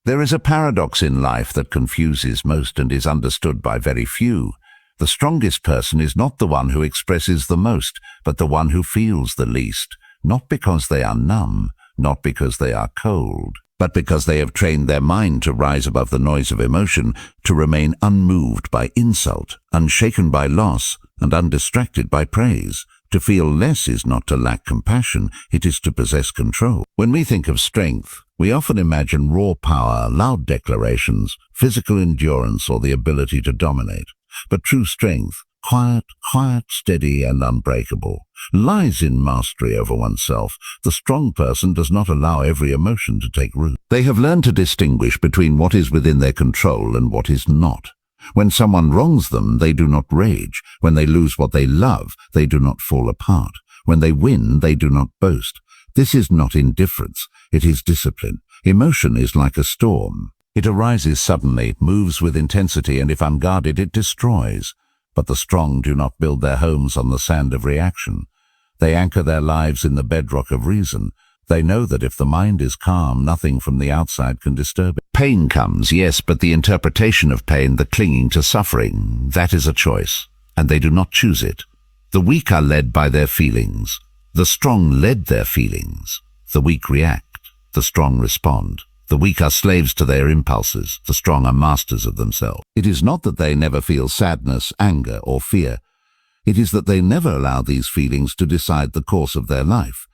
There is a paradox in life that confuses most and is understood by very few. The strongest person is not the one who expresses the most, but the one who feels the least, not because they are numb, not because they are cold, but because they have trained their mind to rise above the noise of emotion, to remain unmoved by insult, unshaken by loss, and undistracted by praise. To feel less is not to lack compassion, it is to possess control. When we think of strength, we often imagine raw power, loud declarations, physical endurance, or the ability to dominate. But true strength, quiet, steady, and unbreakable, lies in mastery over oneself. The strong person does not allow every emotion to take root. They have learned to distinguish between what is within their control and what is not. When someone wrongs them, they do not rage. When they lose what they love, they do not fall apart. When they win, they do not boast. This is not indifference, it is discipline. Emotion is like a storm. It arises suddenly, moves with intensity, and if unguarded, it destroys. But the strong do not build their homes on the sand of reaction. They anchor their lives in the bedrock of reason. They know that if the mind is calm, nothing from the outside can disturb it. Pain comes, yes, but the interpretation of pain, the clinging to suffering, that is a choice, and they do not choose it. The weak are led by their feelings. The strong led their feelings. The weak react. The strong respond. The weak are slaves to their impulses. The strong are masters of themselves. It is not that they never feel sadness, anger, or fear. It is that they never allow these feelings to decide the course of their life.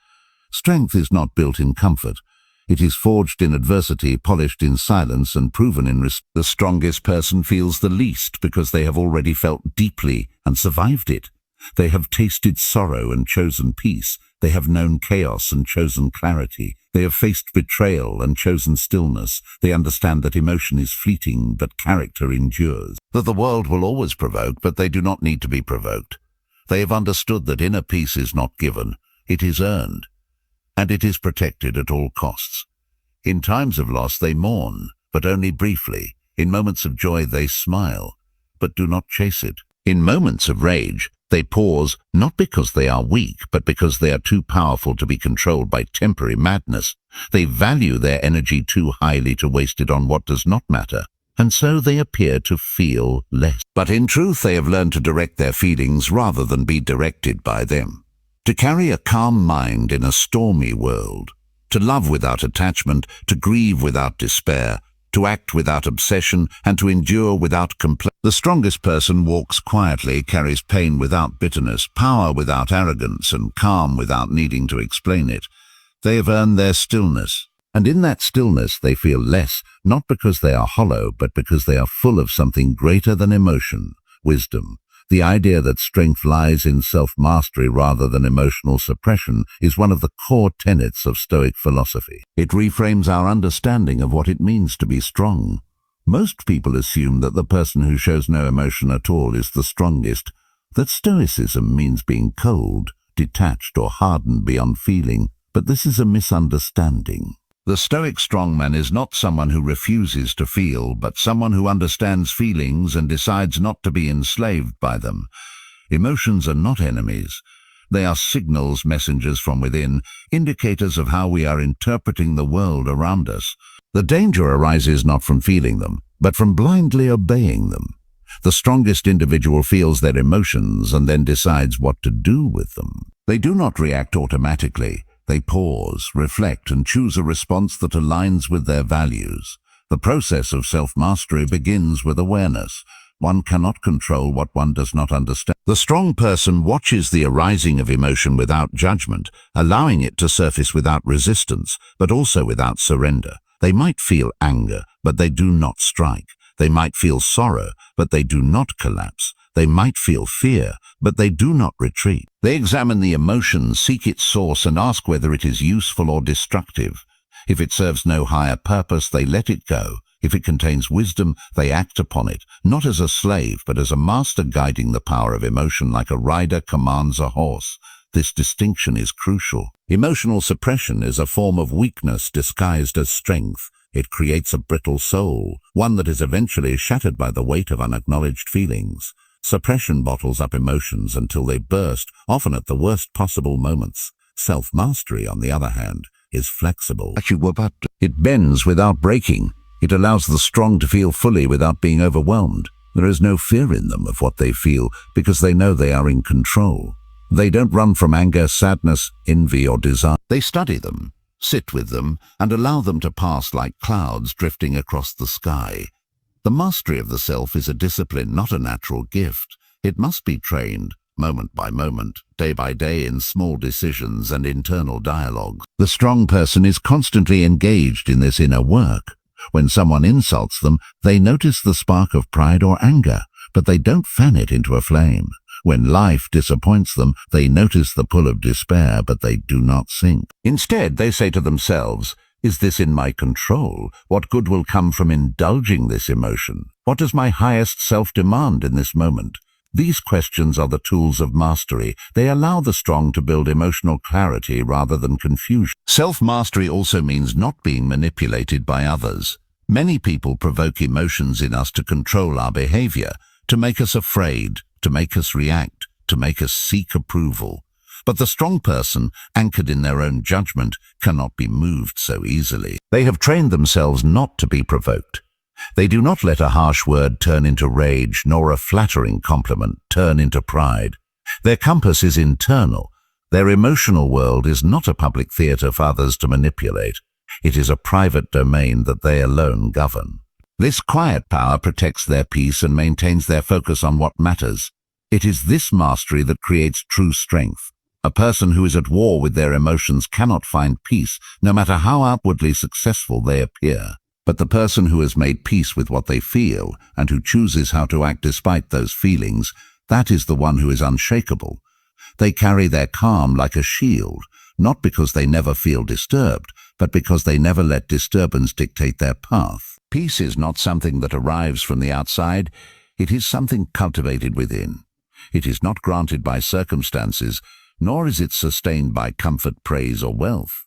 Strength is not built in comfort. It is forged in adversity, polished in silence, and proven in risk. The strongest person feels the least because they have already felt deeply and survived it. They have tasted sorrow and chosen peace. They have known chaos and chosen clarity. They have faced betrayal and chosen stillness. They understand that emotion is fleeting, but character endures. That the world will always provoke, but they do not need to be provoked. They have understood that inner peace is not given, it is earned, and it is protected at all costs. In times of loss they mourn, but only briefly. In moments of joy they smile, but do not chase it. In moments of rage, they pause, not because they are weak, but because they are too powerful to be controlled by temporary madness. They value their energy too highly to waste it on what does not matter, and so they appear to feel less. But in truth, they have learned to direct their feelings rather than be directed by them. To carry a calm mind in a stormy world, to love without attachment, to grieve without despair, to act without obsession, and to endure without complaint. The strongest person walks quietly, carries pain without bitterness, power without arrogance, and calm without needing to explain it. They have earned their stillness, and in that stillness they feel less, not because they are hollow, but because they are full of something greater than emotion, wisdom. The idea that strength lies in self-mastery rather than emotional suppression is one of the core tenets of Stoic philosophy. It reframes our understanding of what it means to be strong. Most people assume that the person who shows no emotion at all is the strongest, that Stoicism means being cold, detached, or hardened beyond feeling, but this is a misunderstanding. The Stoic strongman is not someone who refuses to feel, but someone who understands feelings and decides not to be enslaved by them. Emotions are not enemies. They are signals, messengers from within, indicators of how we are interpreting the world around us. The danger arises not from feeling them, but from blindly obeying them. The strongest individual feels their emotions and then decides what to do with them. They do not react automatically. They pause, reflect, and choose a response that aligns with their values. The process of self-mastery begins with awareness. One cannot control what one does not understand. The strong person watches the arising of emotion without judgment, allowing it to surface without resistance, but also without surrender. They might feel anger, but they do not strike. They might feel sorrow, but they do not collapse. They might feel fear, but they do not retreat. They examine the emotion, seek its source, and ask whether it is useful or destructive. If it serves no higher purpose, they let it go. If it contains wisdom, they act upon it, not as a slave, but as a master guiding the power of emotion like a rider commands a horse. This distinction is crucial. Emotional suppression is a form of weakness disguised as strength. It creates a brittle soul, one that is eventually shattered by the weight of unacknowledged feelings. Suppression bottles up emotions until they burst, often at the worst possible moments. Self-mastery, on the other hand, is flexible. It bends without breaking. It allows the strong to feel fully without being overwhelmed. There is no fear in them of what they feel because they know they are in control. They don't run from anger, sadness, envy, or desire. They study them, sit with them, and allow them to pass like clouds drifting across the sky. The mastery of the self is a discipline, not a natural gift. It must be trained, moment by moment, day by day, in small decisions and internal dialogues. The strong person is constantly engaged in this inner work. When someone insults them, they notice the spark of pride or anger, but they don't fan it into a flame. When life disappoints them, they notice the pull of despair, but they do not sink. Instead, they say to themselves, "Is this in my control? What good will come from indulging this emotion? What does my highest self demand in this moment?" These questions are the tools of mastery. They allow the strong to build emotional clarity rather than confusion. Self-mastery also means not being manipulated by others. Many people provoke emotions in us to control our behavior, to make us afraid, to make us react, to make us seek approval. But the strong person, anchored in their own judgment, cannot be moved so easily. They have trained themselves not to be provoked. They do not let a harsh word turn into rage, nor a flattering compliment turn into pride. Their compass is internal. Their emotional world is not a public theater for others to manipulate. It is a private domain that they alone govern. This quiet power protects their peace and maintains their focus on what matters. It is this mastery that creates true strength. A person who is at war with their emotions cannot find peace, no matter how outwardly successful they appear. But the person who has made peace with what they feel and who chooses how to act despite those feelings, that is the one who is unshakable. They carry their calm like a shield, not because they never feel disturbed, but because they never let disturbance dictate their path. Peace is not something that arrives from the outside. It is something cultivated within. It is not granted by circumstances, nor is it sustained by comfort, praise, or wealth.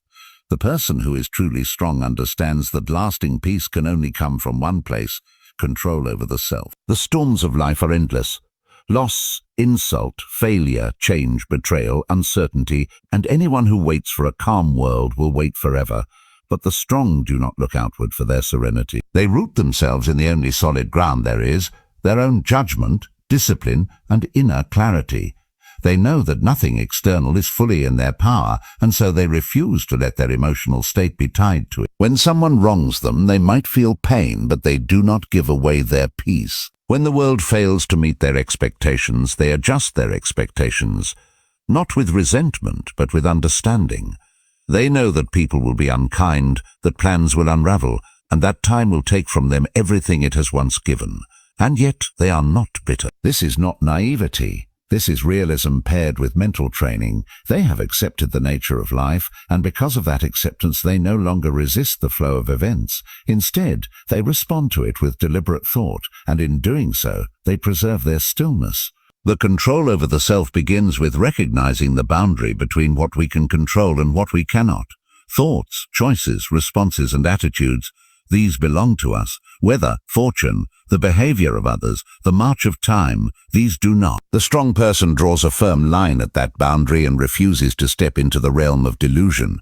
The person who is truly strong understands that lasting peace can only come from one place: control over the self. The storms of life are endless. Loss, insult, failure, change, betrayal, uncertainty, and anyone who waits for a calm world will wait forever. But the strong do not look outward for their serenity. They root themselves in the only solid ground there is, their own judgment, discipline, and inner clarity. They know that nothing external is fully in their power, and so they refuse to let their emotional state be tied to it. When someone wrongs them, they might feel pain, but they do not give away their peace. When the world fails to meet their expectations, they adjust their expectations, not with resentment, but with understanding. They know that people will be unkind, that plans will unravel, and that time will take from them everything it has once given. And yet they are not bitter. This is not naivety. This is realism paired with mental training. They have accepted the nature of life, and because of that acceptance they no longer resist the flow of events. Instead, they respond to it with deliberate thought, and in doing so, they preserve their stillness. The control over the self begins with recognizing the boundary between what we can control and what we cannot. Thoughts, choices, responses, and attitudes, these belong to us. Weather, fortune, the behavior of others, the march of time, these do not. The strong person draws a firm line at that boundary and refuses to step into the realm of delusion.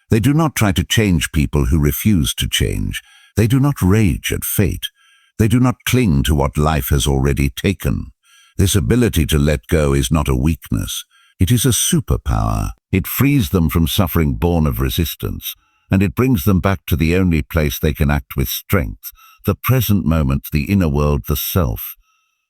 They do not try to change people who refuse to change. They do not rage at fate. They do not cling to what life has already taken. This ability to let go is not a weakness. It is a superpower. It frees them from suffering born of resistance, and it brings them back to the only place they can act with strength, the present moment, the inner world, the self.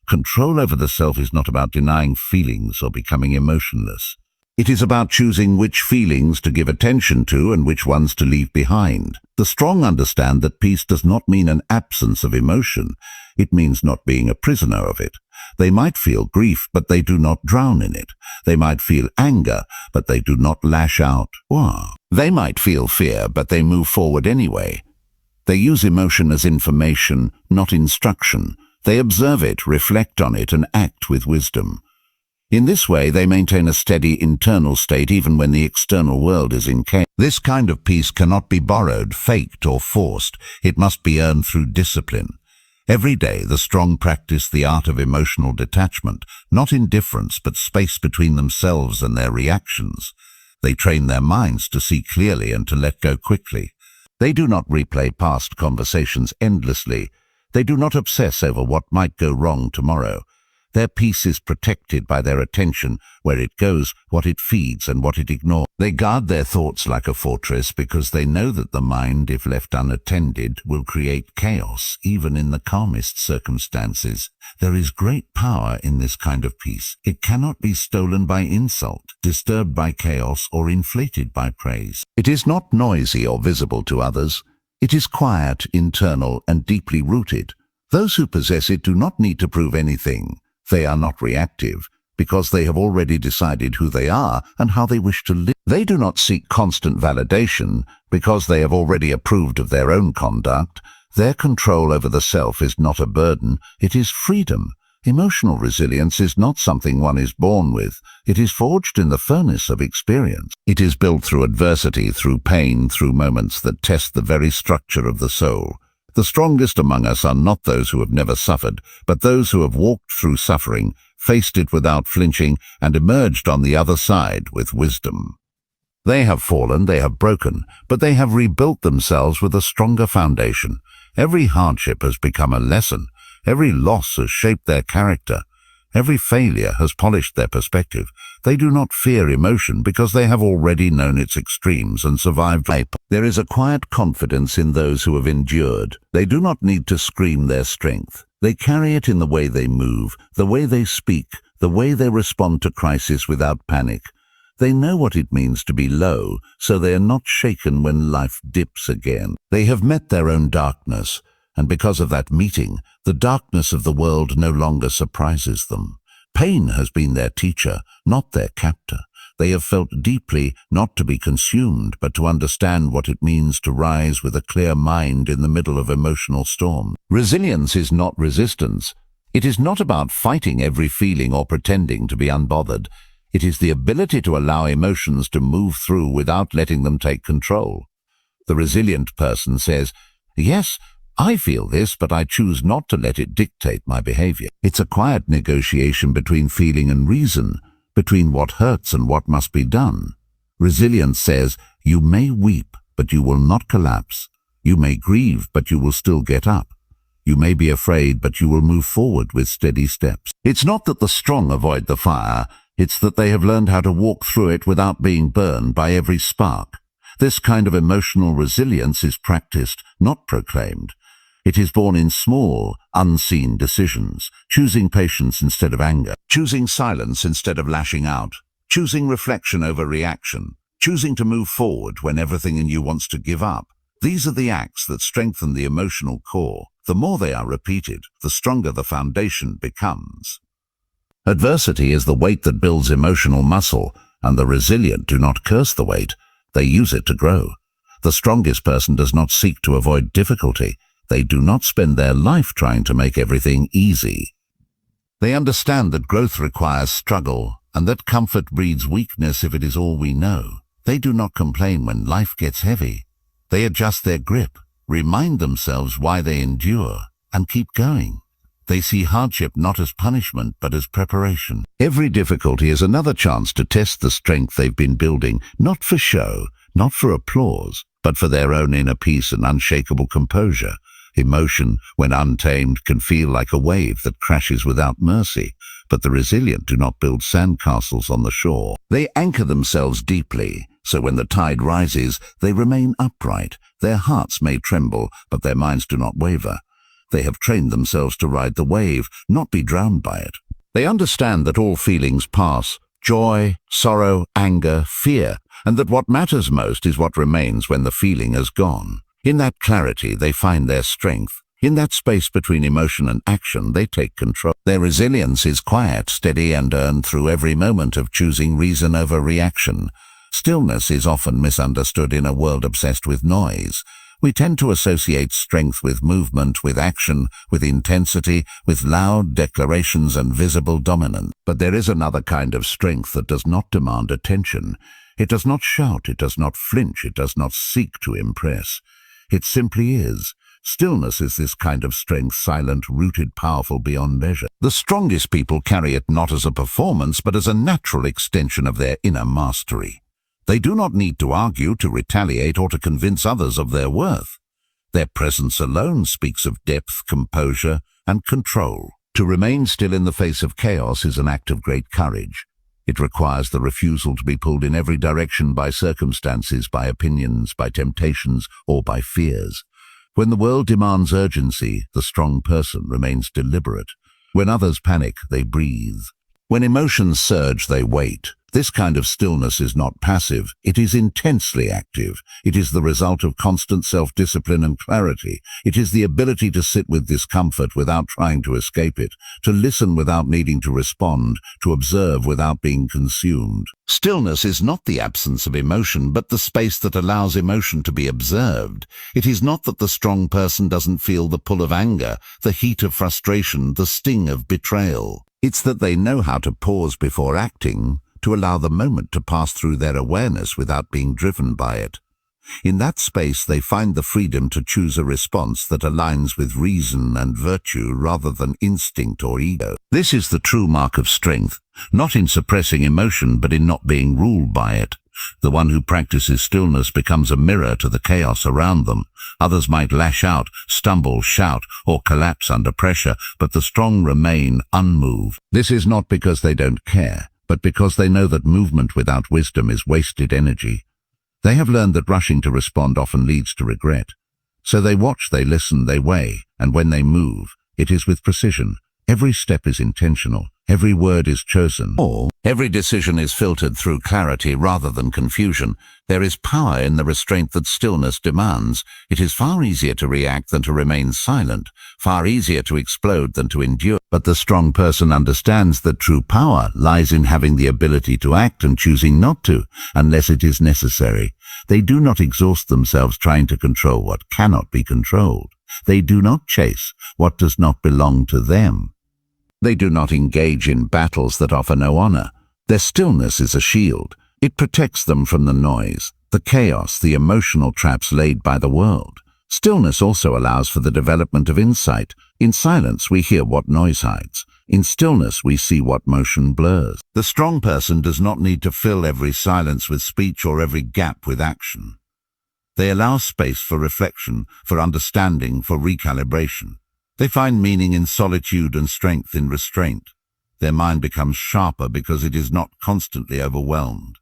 Control over the self is not about denying feelings or becoming emotionless. It is about choosing which feelings to give attention to and which ones to leave behind. The strong understand that peace does not mean an absence of emotion. It means not being a prisoner of it. They might feel grief, but they do not drown in it. They might feel anger, but they do not lash out. They might feel fear, but they move forward anyway. They use emotion as information, not instruction. They observe it, reflect on it, and act with wisdom. In this way, they maintain a steady internal state even when the external world is in chaos. This kind of peace cannot be borrowed, faked, or forced. It must be earned through discipline. Every day, the strong practice the art of emotional detachment, not indifference, but space between themselves and their reactions. They train their minds to see clearly and to let go quickly. They do not replay past conversations endlessly. They do not obsess over what might go wrong tomorrow. Their peace is protected by their attention, where it goes, what it feeds, and what it ignores. They guard their thoughts like a fortress because they know that the mind, if left unattended, will create chaos, even in the calmest circumstances. There is great power in this kind of peace. It cannot be stolen by insult, disturbed by chaos, or inflated by praise. It is not noisy or visible to others. It is quiet, internal, and deeply rooted. Those who possess it do not need to prove anything. They are not reactive, because they have already decided who they are and how they wish to live. They do not seek constant validation, because they have already approved of their own conduct. Their control over the self is not a burden, it is freedom. Emotional resilience is not something one is born with. It is forged in the furnace of experience. It is built through adversity, through pain, through moments that test the very structure of the soul. The strongest among us are not those who have never suffered, but those who have walked through suffering, faced it without flinching, and emerged on the other side with wisdom. They have fallen, they have broken, but they have rebuilt themselves with a stronger foundation. Every hardship has become a lesson. Every loss has shaped their character. Every failure has polished their perspective. They do not fear emotion because they have already known its extremes and survived. There is a quiet confidence in those who have endured. They do not need to scream their strength. They carry it in the way they move, the way they speak, the way they respond to crisis without panic. They know what it means to be low, so they are not shaken when life dips again. They have met their own darkness, and because of that meeting, the darkness of the world no longer surprises them. Pain has been their teacher, not their captor. They have felt deeply, not to be consumed, but to understand what it means to rise with a clear mind in the middle of emotional storm. Resilience is not resistance. It is not about fighting every feeling or pretending to be unbothered. It is the ability to allow emotions to move through without letting them take control. The resilient person says, "Yes, I feel this, but I choose not to let it dictate my behavior." It's a quiet negotiation between feeling and reason, between what hurts and what must be done. Resilience says, you may weep, but you will not collapse. You may grieve, but you will still get up. You may be afraid, but you will move forward with steady steps. It's not that the strong avoid the fire, it's that they have learned how to walk through it without being burned by every spark. This kind of emotional resilience is practiced, not proclaimed. It is born in small, unseen decisions, choosing patience instead of anger, choosing silence instead of lashing out, choosing reflection over reaction, choosing to move forward when everything in you wants to give up. These are the acts that strengthen the emotional core. The more they are repeated, the stronger the foundation becomes. Adversity is the weight that builds emotional muscle, and the resilient do not curse the weight. They use it to grow. The strongest person does not seek to avoid difficulty. They do not spend their life trying to make everything easy. They understand that growth requires struggle, and that comfort breeds weakness if it is all we know. They do not complain when life gets heavy. They adjust their grip, remind themselves why they endure, and keep going. They see hardship not as punishment, but as preparation. Every difficulty is another chance to test the strength they've been building, not for show, not for applause, but for their own inner peace and unshakable composure. Emotion, when untamed, can feel like a wave that crashes without mercy, but the resilient do not build sandcastles on the shore. They anchor themselves deeply, so when the tide rises, they remain upright. Their hearts may tremble, but their minds do not waver. They have trained themselves to ride the wave, not be drowned by it. They understand that all feelings pass, joy, sorrow, anger, fear, and that what matters most is what remains when the feeling has gone. In that clarity, they find their strength. In that space between emotion and action, they take control. Their resilience is quiet, steady, and earned through every moment of choosing reason over reaction. Stillness is often misunderstood in a world obsessed with noise. We tend to associate strength with movement, with action, with intensity, with loud declarations and visible dominance. But there is another kind of strength that does not demand attention. It does not shout, it does not flinch, it does not seek to impress. It simply is. Stillness is this kind of strength, silent, rooted, powerful beyond measure. The strongest people carry it not as a performance, but as a natural extension of their inner mastery. They do not need to argue, to retaliate, or to convince others of their worth. Their presence alone speaks of depth, composure, and control. To remain still in the face of chaos is an act of great courage. It requires the refusal to be pulled in every direction by circumstances, by opinions, by temptations, or by fears. When the world demands urgency, the strong person remains deliberate. When others panic, they breathe. When emotions surge, they wait. This kind of stillness is not passive, it is intensely active. It is the result of constant self-discipline and clarity. It is the ability to sit with discomfort without trying to escape it, to listen without needing to respond, to observe without being consumed. Stillness is not the absence of emotion, but the space that allows emotion to be observed. It is not that the strong person doesn't feel the pull of anger, the heat of frustration, the sting of betrayal. It's that they know how to pause before acting, to allow the moment to pass through their awareness without being driven by it. In that space, they find the freedom to choose a response that aligns with reason and virtue rather than instinct or ego. This is the true mark of strength, not in suppressing emotion, but in not being ruled by it. The one who practices stillness becomes a mirror to the chaos around them. Others might lash out, stumble, shout, or collapse under pressure, but the strong remain unmoved. This is not because they don't care, but because they know that movement without wisdom is wasted energy. They have learned that rushing to respond often leads to regret. So they watch, they listen, they weigh, and when they move, it is with precision. Every step is intentional. Every word is chosen. Every decision is filtered through clarity rather than confusion. There is power in the restraint that stillness demands. It is far easier to react than to remain silent, far easier to explode than to endure. But the strong person understands that true power lies in having the ability to act and choosing not to, unless it is necessary. They do not exhaust themselves trying to control what cannot be controlled. They do not chase what does not belong to them. They do not engage in battles that offer no honor. Their stillness is a shield. It protects them from the noise, the chaos, the emotional traps laid by the world. Stillness also allows for the development of insight. In silence, we hear what noise hides. In stillness, we see what motion blurs. The strong person does not need to fill every silence with speech or every gap with action. They allow space for reflection, for understanding, for recalibration. They find meaning in solitude and strength in restraint. Their mind becomes sharper because it is not constantly overwhelmed.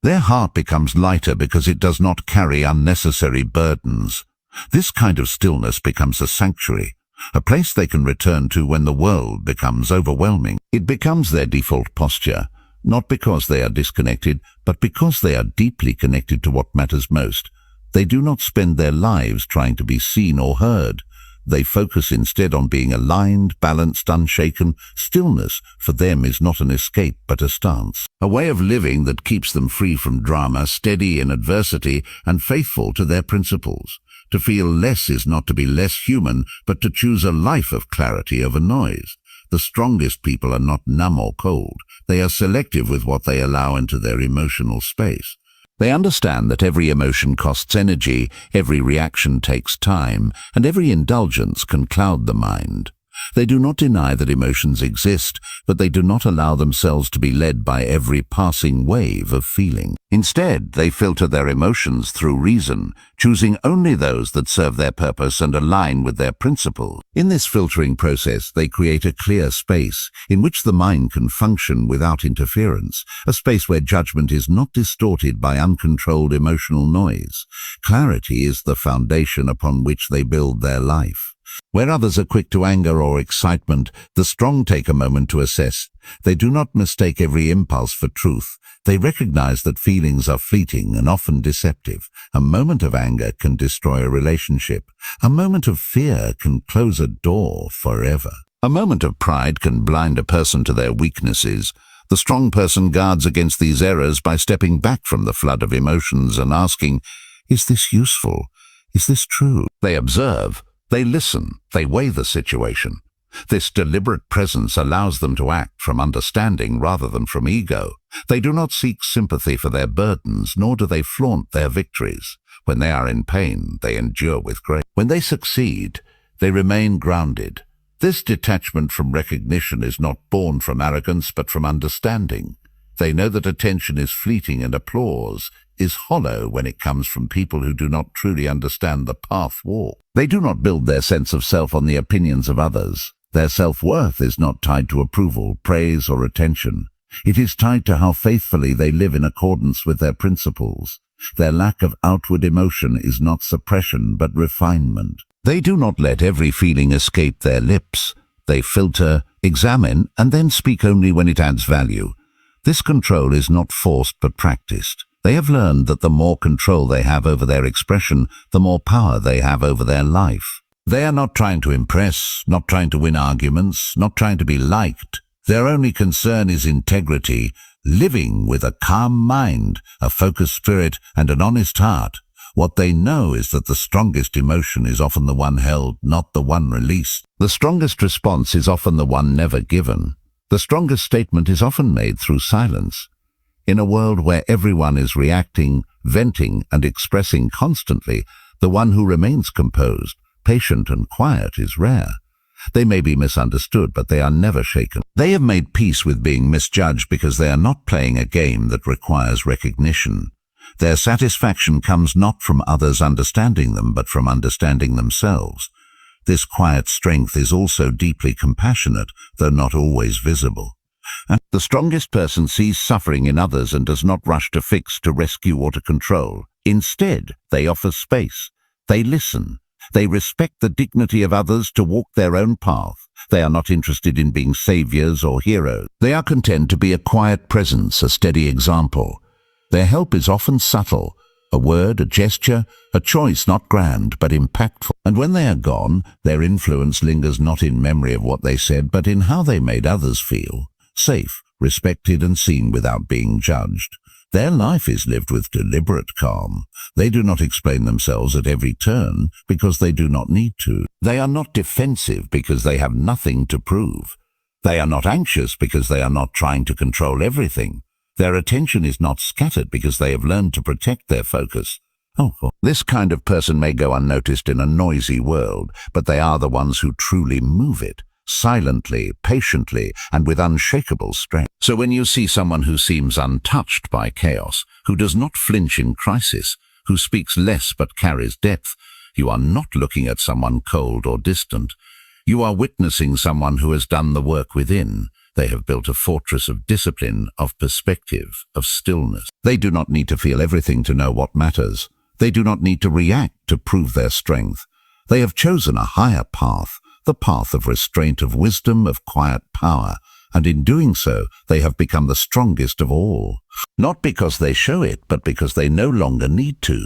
Their heart becomes lighter because it does not carry unnecessary burdens. This kind of stillness becomes a sanctuary, a place they can return to when the world becomes overwhelming. It becomes their default posture, not because they are disconnected, but because they are deeply connected to what matters most. They do not spend their lives trying to be seen or heard. They focus instead on being aligned, balanced, unshaken. Stillness for them is not an escape but a stance, a way of living that keeps them free from drama, steady in adversity, and faithful to their principles. To feel less is not to be less human, but to choose a life of clarity over noise. The strongest people are not numb or cold. They are selective with what they allow into their emotional space. They understand that every emotion costs energy, every reaction takes time, and every indulgence can cloud the mind. They do not deny that emotions exist, but they do not allow themselves to be led by every passing wave of feeling. Instead, they filter their emotions through reason, choosing only those that serve their purpose and align with their principles. In this filtering process, they create a clear space in which the mind can function without interference, a space where judgment is not distorted by uncontrolled emotional noise. Clarity is the foundation upon which they build their life. Where others are quick to anger or excitement, the strong take a moment to assess. They do not mistake every impulse for truth. They recognize that feelings are fleeting and often deceptive. A moment of anger can destroy a relationship. A moment of fear can close a door forever. A moment of pride can blind a person to their weaknesses. The strong person guards against these errors by stepping back from the flood of emotions and asking, "Is this useful? Is this true?" They observe. They listen, they weigh the situation. This deliberate presence allows them to act from understanding rather than from ego. They do not seek sympathy for their burdens, nor do they flaunt their victories. When they are in pain, they endure with grace. When they succeed, they remain grounded. This detachment from recognition is not born from arrogance but from understanding. They know that attention is fleeting and applause is hollow when it comes from people who do not truly understand the path walked. They do not build their sense of self on the opinions of others. Their self-worth is not tied to approval, praise, or attention. It is tied to how faithfully they live in accordance with their principles. Their lack of outward emotion is not suppression but refinement. They do not let every feeling escape their lips. They filter, examine, and then speak only when it adds value. This control is not forced but practiced. They have learned that the more control they have over their expression, the more power they have over their life. They are not trying to impress, not trying to win arguments, not trying to be liked. Their only concern is integrity, living with a calm mind, a focused spirit, and an honest heart. What they know is that the strongest emotion is often the one held, not the one released. The strongest response is often the one never given. The strongest statement is often made through silence. In a world where everyone is reacting, venting, and expressing constantly, the one who remains composed, patient, and quiet is rare. They may be misunderstood, but they are never shaken. They have made peace with being misjudged because they are not playing a game that requires recognition. Their satisfaction comes not from others understanding them, but from understanding themselves. This quiet strength is also deeply compassionate, though not always visible. And the strongest person sees suffering in others and does not rush to fix, to rescue, or to control. Instead, they offer space. They listen. They respect the dignity of others to walk their own path. They are not interested in being saviors or heroes. They are content to be a quiet presence, a steady example. Their help is often subtle, a word, a gesture, a choice not grand but impactful. And when they are gone, their influence lingers not in memory of what they said, but in how they made others feel. Safe, respected, and seen without being judged. Their life is lived with deliberate calm. They do not explain themselves at every turn because they do not need to. They are not defensive because they have nothing to prove. They are not anxious because they are not trying to control everything. Their attention is not scattered because they have learned to protect their focus. This kind of person may go unnoticed in a noisy world, but they are the ones who truly move it. Silently, patiently, and with unshakable strength. So when you see someone who seems untouched by chaos, who does not flinch in crisis, who speaks less but carries depth, you are not looking at someone cold or distant. You are witnessing someone who has done the work within. They have built a fortress of discipline, of perspective, of stillness. They do not need to feel everything to know what matters. They do not need to react to prove their strength. They have chosen a higher path, the path of restraint, of wisdom, of quiet power, and in doing so, they have become the strongest of all. Not because they show it, but because they no longer need to.